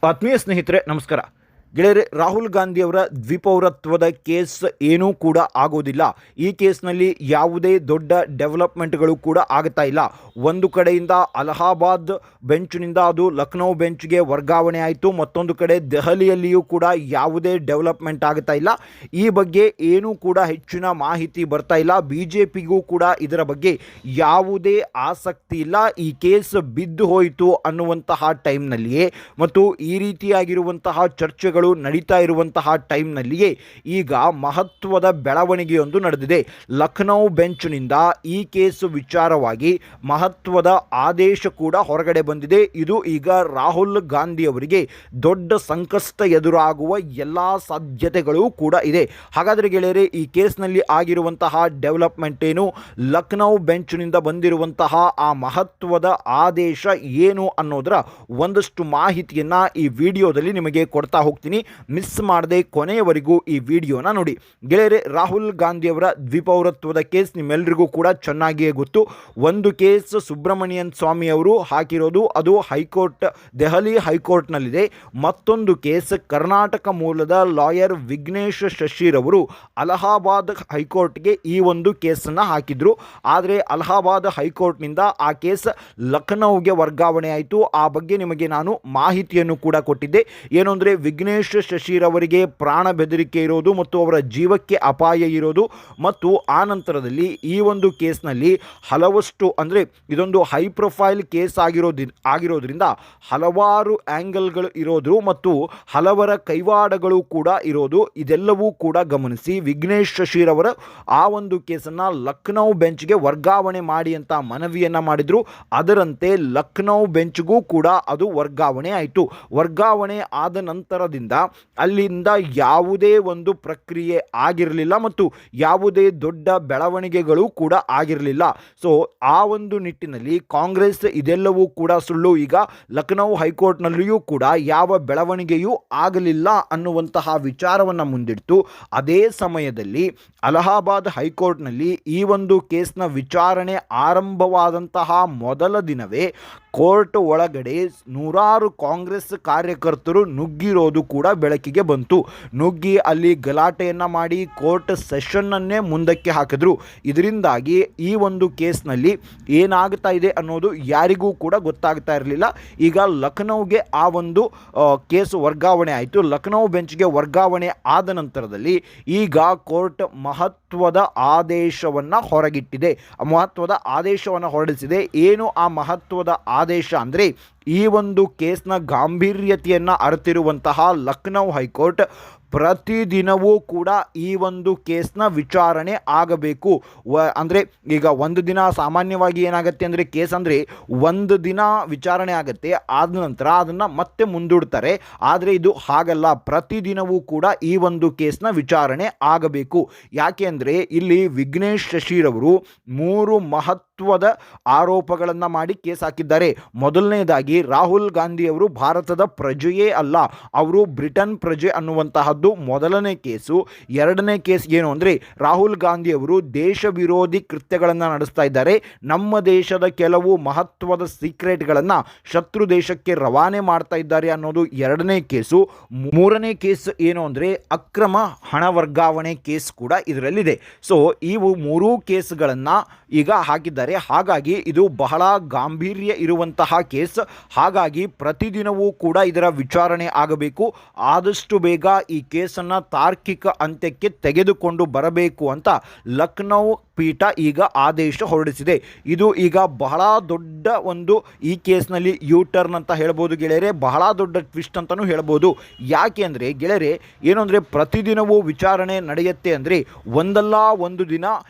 ಆತ್ಮೀಯ ಸ್ನೇಹಿತರೆ ನಮಸ್ಕಾರ. ಗೆಳೆಯರೆ, ರಾಹುಲ್ ಗಾಂಧಿಯವರ ದ್ವಿಪೌರತ್ವದ ಕೇಸ್ ಏನೂ ಕೂಡ ಆಗೋದಿಲ್ಲ. ಈ ಕೇಸ್ನಲ್ಲಿ ಯಾವುದೇ ದೊಡ್ಡ ಡೆವಲಪ್ಮೆಂಟ್ಗಳು ಕೂಡ ಆಗ್ತಾ ಇಲ್ಲ. ಒಂದು ಕಡೆಯಿಂದ ಅಲಹಾಬಾದ್ ಬೆಂಚ್ನಿಂದ ಅದು ಲಕ್ನೋ ಬೆಂಚ್ಗೆ ವರ್ಗಾವಣೆ ಆಯಿತು, ಮತ್ತೊಂದು ಕಡೆ ದೆಹಲಿಯಲ್ಲಿಯೂ ಕೂಡ ಯಾವುದೇ ಡೆವಲಪ್ಮೆಂಟ್ ಆಗ್ತಾ ಇಲ್ಲ. ಈ ಬಗ್ಗೆ ಏನೂ ಕೂಡ ಹೆಚ್ಚಿನ ಮಾಹಿತಿ ಬರ್ತಾ ಇಲ್ಲ. BJPಗೂ ಕೂಡ ಇದರ ಬಗ್ಗೆ ಯಾವುದೇ ಆಸಕ್ತಿ ಇಲ್ಲ. ಈ ಕೇಸ್ ಬಿದ್ದು ಹೋಯಿತು ಅನ್ನುವಂತಹ ಟೈಮ್ನಲ್ಲಿಯೇ ಮತ್ತು ಈ ರೀತಿಯಾಗಿರುವಂತಹ ಚರ್ಚೆಗಳು ನಡೀತಾ ಇರುವಂತಹ ಟೈಮ್ನಲ್ಲಿಯೇ ಈಗ ಮಹತ್ವದ ಬೆಳವಣಿಗೆಯೊಂದು ನಡೆದಿದೆ. ಲಕ್ನೋ ಬೆಂಚ್ನಿಂದ ಈ ಕೇಸ್ ವಿಚಾರವಾಗಿ ಮಹತ್ವದ ಆದೇಶ ಕೂಡ ಹೊರಗಡೆ ಬಂದಿದೆ. ಇದು ಈಗ ರಾಹುಲ್ ಗಾಂಧಿ ಅವರಿಗೆ ದೊಡ್ಡ ಸಂಕಷ್ಟ ಎದುರಾಗುವ ಎಲ್ಲ ಸಾಧ್ಯತೆಗಳು ಕೂಡ ಇದೆ. ಹಾಗಾದರೆ ಗೆಳೆಯರೆ, ಈ ಕೇಸ್ನಲ್ಲಿ ಆಗಿರುವಂತಹ ಡೆವಲಪ್ಮೆಂಟ್ ಏನು, ಲಕ್ನೋ ಬೆಂಚ್ನಿಂದ ಬಂದಿರುವಂತಹ ಆ ಮಹತ್ವದ ಆದೇಶ ಏನು ಅನ್ನೋದರ ಒಂದಷ್ಟು ಮಾಹಿತಿಯನ್ನು ಈ ವಿಡಿಯೋದಲ್ಲಿ ನಿಮಗೆ ಕೊಡ್ತಾ ಹೋಗ್ತೀನಿ. ಮಿಸ್ ಮಾಡದೆ ಕೊನೆಯವರೆಗೂ ಈ ವಿಡಿಯೋನ ನೋಡಿ. ಗೆಳೆಯರೆ, ರಾಹುಲ್ ಗಾಂಧಿಯವರ ದ್ವಿಪೌರತ್ವದ ಕೇಸ್ ನಿಮ್ಮೆಲ್ಲರಿಗೂ ಕೂಡ ಚೆನ್ನಾಗಿಯೇ ಗೊತ್ತು. ಒಂದು ಕೇಸ್ ಸುಬ್ರಮಣಿಯನ್ ಸ್ವಾಮಿ ಅವರು ಹಾಕಿರೋದು, ಅದು ಹೈಕೋರ್ಟ್, ದೆಹಲಿ ಹೈಕೋರ್ಟ್ನಲ್ಲಿದೆ. ಮತ್ತೊಂದು ಕೇಸ್ ಕರ್ನಾಟಕ ಮೂಲದ ಲಾಯರ್ ವಿಘ್ನೇಶ್ ಶಶಿರವರು ಅಲಹಾಬಾದ್ ಹೈಕೋರ್ಟ್ಗೆ ಈ ಒಂದು ಕೇಸನ್ನು ಹಾಕಿದ್ರು. ಆದರೆ ಅಲಹಾಬಾದ್ ಹೈಕೋರ್ಟ್ನಿಂದ ಆ ಕೇಸ್ ಲಖನೌಗೆ ವರ್ಗಾವಣೆ ಆಯಿತು. ಆ ಬಗ್ಗೆ ನಿಮಗೆ ನಾನು ಮಾಹಿತಿಯನ್ನು ಕೂಡ ಕೊಟ್ಟಿದ್ದೆ. ಏನು ಅಂದರೆ, ವಿಘ್ನೇಶ್ ಶಶಿರವರಿಗೆ ಪ್ರಾಣ ಬೆದರಿಕೆ ಇರೋದು ಮತ್ತು ಅವರ ಜೀವಕ್ಕೆ ಅಪಾಯ ಇರೋದು, ಮತ್ತು ಆ ನಂತರದಲ್ಲಿ ಈ ಒಂದು ಕೇಸ್ನಲ್ಲಿ ಹಲವಷ್ಟು, ಅಂದರೆ ಇದೊಂದು ಹೈ ಪ್ರೊಫೈಲ್ ಕೇಸ್ ಆಗಿರೋದ್ರಿಂದ ಹಲವಾರು ಆ್ಯಂಗಲ್ಗಳು ಇರೋದು ಮತ್ತು ಹಲವರ ಕೈವಾಡಗಳು ಕೂಡ ಇರೋದು. ಇದೆಲ್ಲವೂ ಕೂಡ ಗಮನಿಸಿ ವಿಘ್ನೇಶ್ ಶಶಿರವರ ಆ ಒಂದು ಕೇಸನ್ನು ಲಕ್ನೋ ಬೆಂಚ್ಗೆ ವರ್ಗಾವಣೆ ಮಾಡಿ ಅಂತ ಮನವಿಯನ್ನು ಮಾಡಿದರು. ಅದರಂತೆ ಲಕ್ನೋ ಬೆಂಚ್ಗೂ ಕೂಡ ಅದು ವರ್ಗಾವಣೆ ಆಯಿತು. ವರ್ಗಾವಣೆ ಆದ ನಂತರದಿಂದ ಅಲ್ಲಿಂದ ಯಾವುದೇ ಒಂದು ಪ್ರಕ್ರಿಯೆ ಆಗಿರಲಿಲ್ಲ ಮತ್ತು ಯಾವುದೇ ದೊಡ್ಡ ಬೆಳವಣಿಗೆಗಳು ಕೂಡ ಆಗಿರಲಿಲ್ಲ. ಸೊ ಆ ಒಂದು ನಿಟ್ಟಿನಲ್ಲಿ ಕಾಂಗ್ರೆಸ್ ಇದೆಲ್ಲವೂ ಕೂಡ ಸುಳ್ಳು, ಈಗ ಲಕ್ನೋ ಹೈಕೋರ್ಟ್ನಲ್ಲಿಯೂ ಕೂಡ ಯಾವ ಬೆಳವಣಿಗೆಯೂ ಆಗಲಿಲ್ಲ ಅನ್ನುವಂತಹ ವಿಚಾರವನ್ನು ಮುಂದಿಡ್ತು. ಅದೇ ಸಮಯದಲ್ಲಿ ಅಲಹಾಬಾದ್ ಹೈಕೋರ್ಟ್ನಲ್ಲಿ ಈ ಒಂದು ಕೇಸ್ನ ವಿಚಾರಣೆ ಆರಂಭವಾದಂತಹ ಮೊದಲ ದಿನವೇ ಕೋರ್ಟ್ ಒಳಗಡೆ ನೂರಾರು ಕಾಂಗ್ರೆಸ್ ಕಾರ್ಯಕರ್ತರು ನುಗ್ಗಿರೋದು ಕೂಡ ಬೆಳಕಿಗೆ ಬಂತು. ನುಗ್ಗಿ ಅಲ್ಲಿ ಗಲಾಟೆಯನ್ನು ಮಾಡಿ ಕೋರ್ಟ್ ಸೆಷನ್ನನ್ನೇ ಮುಂದಕ್ಕೆ ಹಾಕಿದ್ರು. ಇದರಿಂದಾಗಿ ಈ ಒಂದು ಕೇಸ್ನಲ್ಲಿ ಏನಾಗ್ತಾ ಇದೆ ಅನ್ನೋದು ಯಾರಿಗೂ ಕೂಡ ಗೊತ್ತಾಗ್ತಾ ಇರಲಿಲ್ಲ. ಈಗ ಲಖನೌಗೆ ಆ ಒಂದು ಕೇಸ್ ವರ್ಗಾವಣೆ ಆಯಿತು. ಲಖನೌ ಬೆಂಚ್ಗೆ ವರ್ಗಾವಣೆ ಆದ ನಂತರದಲ್ಲಿ ಈಗ ಕೋರ್ಟ್ ಮಹತ್ವದ ಆದೇಶವನ್ನು ಹೊರಗಿಟ್ಟಿದೆ, ಮಹತ್ವದ ಆದೇಶವನ್ನು ಹೊರಡಿಸಿದೆ. ಏನು ಆ ಮಹತ್ವದ ಆದೇಶ ಅಂದರೆ, ಈ ಒಂದು ಕೇಸ್ನ ಗಾಂಭೀರ್ಯತೆಯನ್ನು ಅರಿತಿರುವಂತಹ ಲಕ್ನೋ ಹೈಕೋರ್ಟ್ ಪ್ರತಿದಿನವೂ ಕೂಡ ಈ ಒಂದು ಕೇಸ್ನ ವಿಚಾರಣೆ ಆಗಬೇಕು. ಅಂದರೆ ಈಗ ಒಂದು ದಿನ ಸಾಮಾನ್ಯವಾಗಿ ಏನಾಗುತ್ತೆ ಅಂದರೆ, ಕೇಸ್ ಅಂದರೆ ಒಂದು ದಿನ ವಿಚಾರಣೆ ಆಗುತ್ತೆ, ಆದ ನಂತರ ಅದನ್ನು ಮತ್ತೆ ಮುಂದೂಡ್ತಾರೆ. ಆದರೆ ಇದು ಹಾಗಲ್ಲ, ಪ್ರತಿದಿನವೂ ಕೂಡ ಈ ಒಂದು ಕೇಸ್ನ ವಿಚಾರಣೆ ಆಗಬೇಕು. ಯಾಕೆ ಅಂದರೆ ಇಲ್ಲಿ ವಿಘ್ನೇಶ್ ಶಶಿರವರು 3 ಮಹತ್ವದ ಆರೋಪಗಳನ್ನು ಮಾಡಿ ಕೇಸ್ ಹಾಕಿದ್ದಾರೆ. ಮೊದಲನೇದಾಗಿ, ರಾಹುಲ್ ಗಾಂಧಿಯವರು ಭಾರತದ ಪ್ರಜೆಯೇ ಅಲ್ಲ, ಅವರು ಬ್ರಿಟನ್ ಪ್ರಜೆ ಅನ್ನುವಂತಹ ಮೊದಲನೇ ಕೇಸು. ಎರಡನೇ ಕೇಸ್ ಏನು ಅಂದರೆ, ರಾಹುಲ್ ಗಾಂಧಿ ಅವರು ದೇಶ ವಿರೋಧಿ ಕೃತ್ಯಗಳನ್ನು ನಡೆಸ್ತಾ ಇದ್ದಾರೆ, ನಮ್ಮ ದೇಶದ ಕೆಲವು ಮಹತ್ವದ ಸೀಕ್ರೆಟ್ಗಳನ್ನು ಶತ್ರು ದೇಶಕ್ಕೆ ರವಾನೆ ಮಾಡ್ತಾ ಇದ್ದಾರೆ ಅನ್ನೋದು ಎರಡನೇ ಕೇಸು. ಮೂರನೇ ಕೇಸ್ ಏನು ಅಂದರೆ, ಅಕ್ರಮ ಹಣ ವರ್ಗಾವಣೆ ಕೇಸ್ ಕೂಡ ಇದರಲ್ಲಿದೆ. ಸೊ ಇವು 3 ಕೇಸ್ಗಳನ್ನು ಈಗ ಹಾಕಿದ್ದಾರೆ. ಹಾಗಾಗಿ ಇದು ಬಹಳ ಗಾಂಭೀರ್ಯ ಇರುವಂತಹ ಕೇಸ್. ಹಾಗಾಗಿ ಪ್ರತಿದಿನವೂ ಕೂಡ ಇದರ ವಿಚಾರಣೆ ಆಗಬೇಕು. ಆದಷ್ಟು ಬೇಗ ಈ ಕೇಸನ್ನು ತಾರ್ಕಿಕ ಅಂತ್ಯಕ್ಕೆ ತೆಗೆದುಕೊಂಡು ಬರಬೇಕು ಅಂತ ಲಕ್ನೋ ಪೀಠ ಈಗ ಆದೇಶ ಹೊರಡಿಸಿದೆ. ಇದು ಈಗ ಬಹಳ ದೊಡ್ಡ ಒಂದು, ಈ ಕೇಸ್ನಲ್ಲಿ ಯೂಟರ್ನ್ ಅಂತ ಹೇಳ್ಬೋದು ಗೆಳೆಯರೆ, ಬಹಳ ದೊಡ್ಡ ಟ್ವಿಸ್ಟ್ ಅಂತಲೂ ಹೇಳ್ಬೋದು. ಯಾಕೆ ಅಂದರೆ ಗೆಳೆಯರೆ, ಏನು ಅಂದರೆ, ಪ್ರತಿದಿನವೂ ವಿಚಾರಣೆ ನಡೆಯುತ್ತೆ ಅಂದರೆ ಒಂದಲ್ಲ ಒಂದು ದಿನ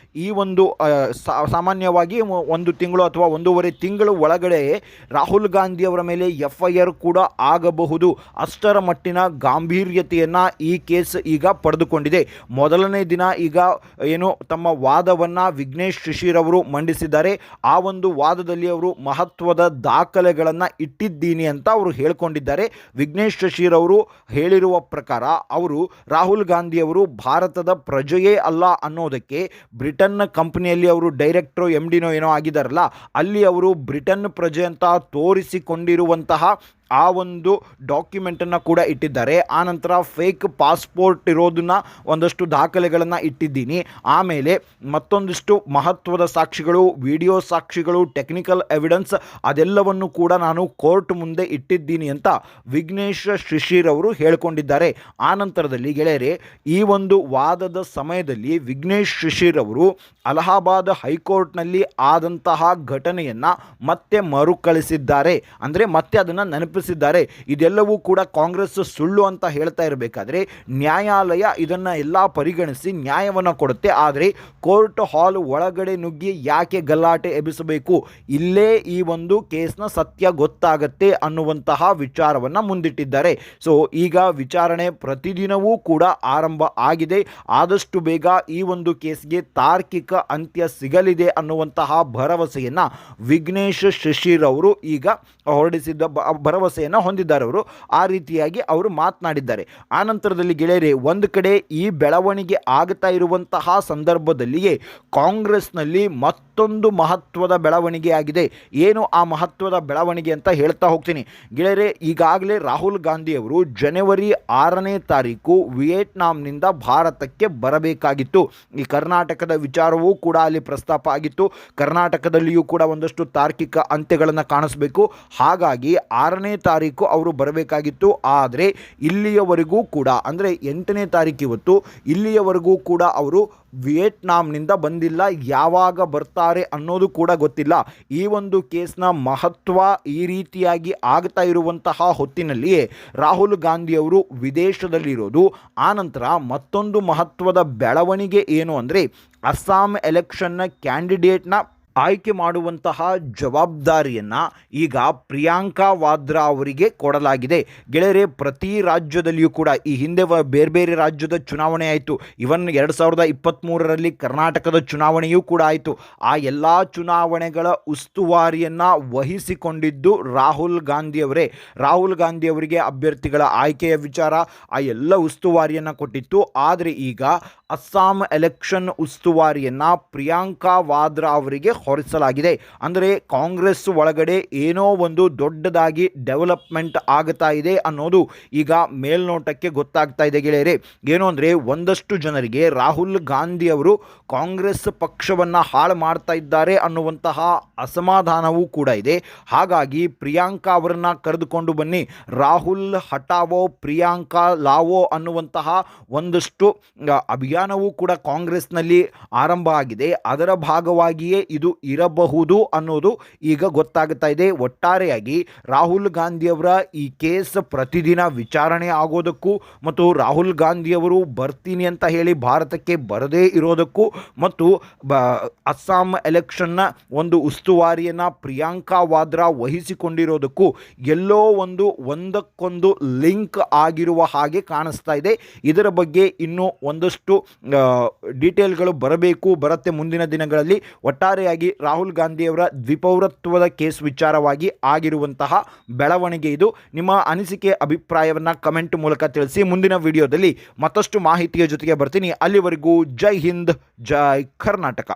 ಈ ಒಂದು ಸಾಮಾನ್ಯವಾಗಿ 1 ತಿಂಗಳು ಅಥವಾ 1.5 ತಿಂಗಳು ಒಳಗಡೆ ರಾಹುಲ್ ಗಾಂಧಿ ಅವರ ಮೇಲೆ FIR ಕೂಡ ಆಗಬಹುದು. ಅಷ್ಟರ ಮಟ್ಟಿನ ಗಾಂಭೀರ್ಯತೆಯನ್ನು ಈ ಕೇಸ್ ಈಗ ಪಡೆದುಕೊಂಡಿದೆ. ಮೊದಲನೇ ದಿನ ಈಗ ಏನು ತಮ್ಮ ವಾದವನ್ನು ವಿಘ್ನೇಶ್ ಶಶಿರವರು ಮಂಡಿಸಿದ್ದಾರೆ. ಆ ಒಂದು ವಾದದಲ್ಲಿ ಅವರು ಮಹತ್ವದ ದಾಖಲೆಗಳನ್ನು ಇಟ್ಟಿದ್ದೀನಿ ಅಂತ ಅವರು ಹೇಳ್ಕೊಂಡಿದ್ದಾರೆ. ವಿಘ್ನೇಶ್ ಶಶಿರವರು ಹೇಳಿರುವ ಪ್ರಕಾರ ಅವರು ರಾಹುಲ್ ಗಾಂಧಿ ಅವರು ಭಾರತದ ಪ್ರಜೆಯೇ ಅಲ್ಲ ಅನ್ನೋದಕ್ಕೆ ಬ್ರಿಟನ್ನ ಕಂಪನಿಯಲ್ಲಿ ಅವರು ಡೈರೆಕ್ಟ್ರೋ MDನೋ ಏನೋ ಆಗಿದ್ದಾರಲ್ಲ, ಅಲ್ಲಿ ಅವರು ಬ್ರಿಟನ್ ಪ್ರಜೆ ಅಂತ ತೋರಿಸಿಕೊಂಡಿರುವಂತಹ ಆ ಒಂದು ಡಾಕ್ಯುಮೆಂಟನ್ನು ಕೂಡ ಇಟ್ಟಿದ್ದಾರೆ. ಆನಂತರ ಫೇಕ್ ಪಾಸ್ಪೋರ್ಟ್ ಇರೋದನ್ನ ಒಂದಷ್ಟು ದಾಖಲೆಗಳನ್ನು ಇಟ್ಟಿದ್ದೀನಿ. ಆಮೇಲೆ ಮತ್ತೊಂದಿಷ್ಟು ಮಹತ್ವದ ಸಾಕ್ಷಿಗಳು, ವಿಡಿಯೋ ಸಾಕ್ಷಿಗಳು, ಟೆಕ್ನಿಕಲ್ ಎವಿಡೆನ್ಸ್ ಅದೆಲ್ಲವನ್ನು ಕೂಡ ನಾನು ಕೋರ್ಟ್ ಮುಂದೆ ಇಟ್ಟಿದ್ದೀನಿ ಅಂತ ವಿಘ್ನೇಶ್ ಶಿಶಿರ್ ಅವರು ಹೇಳಿಕೊಂಡಿದ್ದಾರೆ. ಆನಂತರದಲ್ಲಿ ಗೆಳೆಯರೆ, ಈ ಒಂದು ವಾದದ ಸಮಯದಲ್ಲಿ ವಿಘ್ನೇಶ್ ಶಿಶಿರ್ ಅವರು ಅಲಹಾಬಾದ್ ಹೈಕೋರ್ಟ್ನಲ್ಲಿ ಆದಂತಹ ಘಟನೆಯನ್ನು ಮತ್ತೆ ಮರುಕಳಿಸಿದ್ದಾರೆ. ಅಂದರೆ ಮತ್ತೆ ಅದನ್ನು ನೆನಪಿಸಿದ್ದಾರೆ. ಇದೆಲ್ಲವೂ ಕೂಡ ಕಾಂಗ್ರೆಸ್ ಸುಳ್ಳು ಅಂತ ಹೇಳ್ತಾ ಇರಬೇಕಾದ್ರೆ ನ್ಯಾಯಾಲಯ ಇದನ್ನು ಎಲ್ಲ ಪರಿಗಣಿಸಿ ನ್ಯಾಯವನ್ನು ಕೊಡುತ್ತೆ. ಆದರೆ ಕೋರ್ಟ್ ಹಾಲ್ ಒಳಗಡೆ ನುಗ್ಗಿ ಯಾಕೆ ಗಲಾಟೆ ಎಬ್ಬಿಸಬೇಕು, ಇಲ್ಲೇ ಈ ಒಂದು ಕೇಸ್ನ ಸತ್ಯ ಗೊತ್ತಾಗತ್ತೆ ಅನ್ನುವಂತಹ ವಿಚಾರವನ್ನು ಮುಂದಿಟ್ಟಿದ್ದಾರೆ. ಸೊ ಈಗ ವಿಚಾರಣೆ ಪ್ರತಿದಿನವೂ ಕೂಡ ಆರಂಭ ಆಗಿದೆ. ಆದಷ್ಟು ಬೇಗ ಈ ಒಂದು ಕೇಸ್ಗೆ ತಾರ್ಕಿಕ ಅಂತ್ಯ ಸಿಗಲಿದೆ ಅನ್ನುವಂತಹ ಭರವಸೆಯನ್ನು ವಿಘ್ನೇಶ್ ಶಿಶಿರ್ ಅವರು ಈಗ ಹೊರಡಿಸಿದ್ದ ಭರವಸೆಯನ್ನು ಹೊಂದಿದ್ದಾರೆ. ಅವರು ಆ ರೀತಿಯಾಗಿ ಅವರು ಮಾತನಾಡಿದ್ದಾರೆ. ಆನಂತರದಲ್ಲಿ ಗೆಳೆಯರೆ, ಒಂದು ಕಡೆ ಈ ಬೆಳವಣಿಗೆ ಆಗ್ತಾ ಇರುವಂತಹ ಸಂದರ್ಭದಲ್ಲಿಯೇ ಕಾಂಗ್ರೆಸ್ನಲ್ಲಿ ಮತ್ತೊಂದು ಮಹತ್ವದ ಬೆಳವಣಿಗೆ ಆಗಿದೆ. ಏನು ಆ ಮಹತ್ವದ ಬೆಳವಣಿಗೆ ಅಂತ ಹೇಳ್ತಾ ಹೋಗ್ತೀನಿ ಗೆಳೆಯರೆ. ಈಗಾಗಲೇ ರಾಹುಲ್ ಗಾಂಧಿ ಅವರು ಜನವರಿ 6ನೇ ತಾರೀಕು ವಿಯೆಟ್ನಾಂನಿಂದ ಭಾರತಕ್ಕೆ ಬರಬೇಕಾಗಿತ್ತು. ಈ ಕರ್ನಾಟಕದ ವಿಚಾರವೂ ಕೂಡ ಅಲ್ಲಿ ಪ್ರಸ್ತಾಪ ಆಗಿತ್ತು. ಕರ್ನಾಟಕದಲ್ಲಿಯೂ ಕೂಡ ಒಂದಷ್ಟು ತಾರ್ಕಿಕ ಅಂತ್ಯಗಳನ್ನು ಕಾಣಿಸಬೇಕು. ಹಾಗಾಗಿ 6ನೇ ತಾರೀಕು ಅವರು ಬರಬೇಕಾಗಿತ್ತು. ಆದರೆ ಇಲ್ಲಿಯವರೆಗೂ ಕೂಡ, ಅಂದರೆ 8ನೇ ತಾರೀಕು ಇವತ್ತು, ಇಲ್ಲಿಯವರೆಗೂ ಕೂಡ ಅವರು ವಿಯೆಟ್ನಾಂನಿಂದ ಬಂದಿಲ್ಲ. ಯಾವಾಗ ಬರ್ತಾರೆ ಅನ್ನೋದು ಕೂಡ ಗೊತ್ತಿಲ್ಲ. ಈ ಒಂದು ಕೇಸ್ನ ಮಹತ್ವ ಈ ರೀತಿಯಾಗಿ ಆಗ್ತಾ ಇರುವಂತಹ ಹೊತ್ತಿನಲ್ಲಿಯೇ ರಾಹುಲ್ ಗಾಂಧಿ ಅವರು ವಿದೇಶದಲ್ಲಿರೋದು. ಆನಂತರ ಮತ್ತೊಂದು ಮಹತ್ವದ ಬೆಳವಣಿಗೆ ಏನು ಅಂದರೆ, ಅಸ್ಸಾಂ ಎಲೆಕ್ಷನ್ನ ಕ್ಯಾಂಡಿಡೇಟ್ನ ಆಯ್ಕೆ ಮಾಡುವಂತಹ ಜವಾಬ್ದಾರಿಯನ್ನು ಈಗ ಪ್ರಿಯಾಂಕಾ ವಾದ್ರಾ ಅವರಿಗೆ ಕೊಡಲಾಗಿದೆ. ಗೆಳೆಯರೆ, ಪ್ರತಿ ರಾಜ್ಯದಲ್ಲಿಯೂ ಕೂಡ ಈ ಹಿಂದೆ ಬೇರೆ ಬೇರೆ ರಾಜ್ಯದ ಚುನಾವಣೆ ಆಯಿತು. ಇವನ್ 2023ರಲ್ಲಿ ಕರ್ನಾಟಕದ ಚುನಾವಣೆಯೂ ಕೂಡ ಆಯಿತು. ಆ ಎಲ್ಲ ಚುನಾವಣೆಗಳ ಉಸ್ತುವಾರಿಯನ್ನು ವಹಿಸಿಕೊಂಡಿದ್ದು ರಾಹುಲ್ ಗಾಂಧಿ ಅವರೇ. ರಾಹುಲ್ ಗಾಂಧಿ ಅವರಿಗೆ ಅಭ್ಯರ್ಥಿಗಳ ಆಯ್ಕೆಯ ವಿಚಾರ, ಆ ಎಲ್ಲ ಉಸ್ತುವಾರಿಯನ್ನು ಕೊಟ್ಟಿತ್ತು. ಆದರೆ ಈಗ ಅಸ್ಸಾಂ ಎಲೆಕ್ಷನ್ ಉಸ್ತುವಾರಿಯನ್ನು ಪ್ರಿಯಾಂಕಾ ವಾದ್ರಾ ಅವರಿಗೆ ಹೊರಿಸಲಾಗಿದೆ. ಅಂದರೆ ಕಾಂಗ್ರೆಸ್ ಒಳಗಡೆ ಏನೋ ಒಂದು ದೊಡ್ಡದಾಗಿ ಡೆವಲಪ್ಮೆಂಟ್ ಆಗ್ತಾ ಇದೆ ಅನ್ನೋದು ಈಗ ಮೇಲ್ನೋಟಕ್ಕೆ ಗೊತ್ತಾಗ್ತಾ ಇದೆ ಗೆಳೆಯರೆ. ಏನು ಅಂದರೆ, ಒಂದಷ್ಟು ಜನರಿಗೆ ರಾಹುಲ್ ಗಾಂಧಿ ಅವರು ಕಾಂಗ್ರೆಸ್ ಪಕ್ಷವನ್ನು ಹಾಳು ಮಾಡ್ತಾ ಇದ್ದಾರೆ ಅನ್ನುವಂತಹ ಅಸಮಾಧಾನವೂ ಕೂಡ ಇದೆ. ಹಾಗಾಗಿ ಪ್ರಿಯಾಂಕಾ ಅವರನ್ನು ಕರೆದುಕೊಂಡು ಬನ್ನಿ, ರಾಹುಲ್ ಹಟಾವೋ ಪ್ರಿಯಾಂಕಾ ಲಾವೋ ಅನ್ನುವಂತಹ ಒಂದಷ್ಟು ಅಭಿಯಾನವೂ ಕೂಡ ಕಾಂಗ್ರೆಸ್ನಲ್ಲಿ ಆರಂಭ ಆಗಿದೆ. ಅದರ ಭಾಗವಾಗಿಯೇ ಇದು ಇರಬಹುದು ಅನ್ನೋದು ಈಗ ಗೊತ್ತಾಗ್ತಾ ಇದೆ. ಒಟ್ಟಾರೆಯಾಗಿ ರಾಹುಲ್ ಗಾಂಧಿ ಅವರ ಈ ಕೇಸ್ ಪ್ರತಿದಿನ ವಿಚಾರಣೆ ಆಗೋದಕ್ಕೂ ಮತ್ತು ರಾಹುಲ್ ಗಾಂಧಿ ಅವರು ಬರ್ತೀನಿ ಅಂತ ಹೇಳಿ ಭಾರತಕ್ಕೆ ಬರದೇ ಇರೋದಕ್ಕೂ ಮತ್ತು ಅಸ್ಸಾಂ ಎಲೆಕ್ಷನ್ನ ಒಂದು ಉಸ್ತುವಾರಿಯನ್ನು ಪ್ರಿಯಾಂಕಾ ವಾದ್ರಾ ವಹಿಸಿಕೊಂಡಿರೋದಕ್ಕೂ ಎಲ್ಲೋ ಒಂದಕ್ಕೊಂದು ಲಿಂಕ್ ಆಗಿರುವ ಹಾಗೆ ಕಾಣಿಸ್ತಾ ಇದೆ. ಇದರ ಬಗ್ಗೆ ಇನ್ನೂ ಒಂದಷ್ಟು ಡೀಟೇಲ್ಗಳು ಬರುತ್ತೆ ಮುಂದಿನ ದಿನಗಳಲ್ಲಿ. ಒಟ್ಟಾರೆಯಾಗಿ ರಾಹುಲ್ ಗಾಂಧಿಯವರ ದ್ವಿಪೌರತ್ವದ ಕೇಸ್ ವಿಚಾರವಾಗಿ ಆಗಿರುವಂತಹ ಬೆಳವಣಿಗೆ ಇದು. ನಿಮ್ಮ ಅನಿಸಿಕೆ ಅಭಿಪ್ರಾಯವನ್ನು ಕಮೆಂಟ್ ಮೂಲಕ ತಿಳಿಸಿ. ಮುಂದಿನ ವಿಡಿಯೋದಲ್ಲಿ ಮತ್ತಷ್ಟು ಮಾಹಿತಿಯ ಜೊತೆಗೆ ಬರ್ತೀನಿ. ಅಲ್ಲಿವರೆಗೂ ಜೈ ಹಿಂದ್, ಜೈ ಕರ್ನಾಟಕ.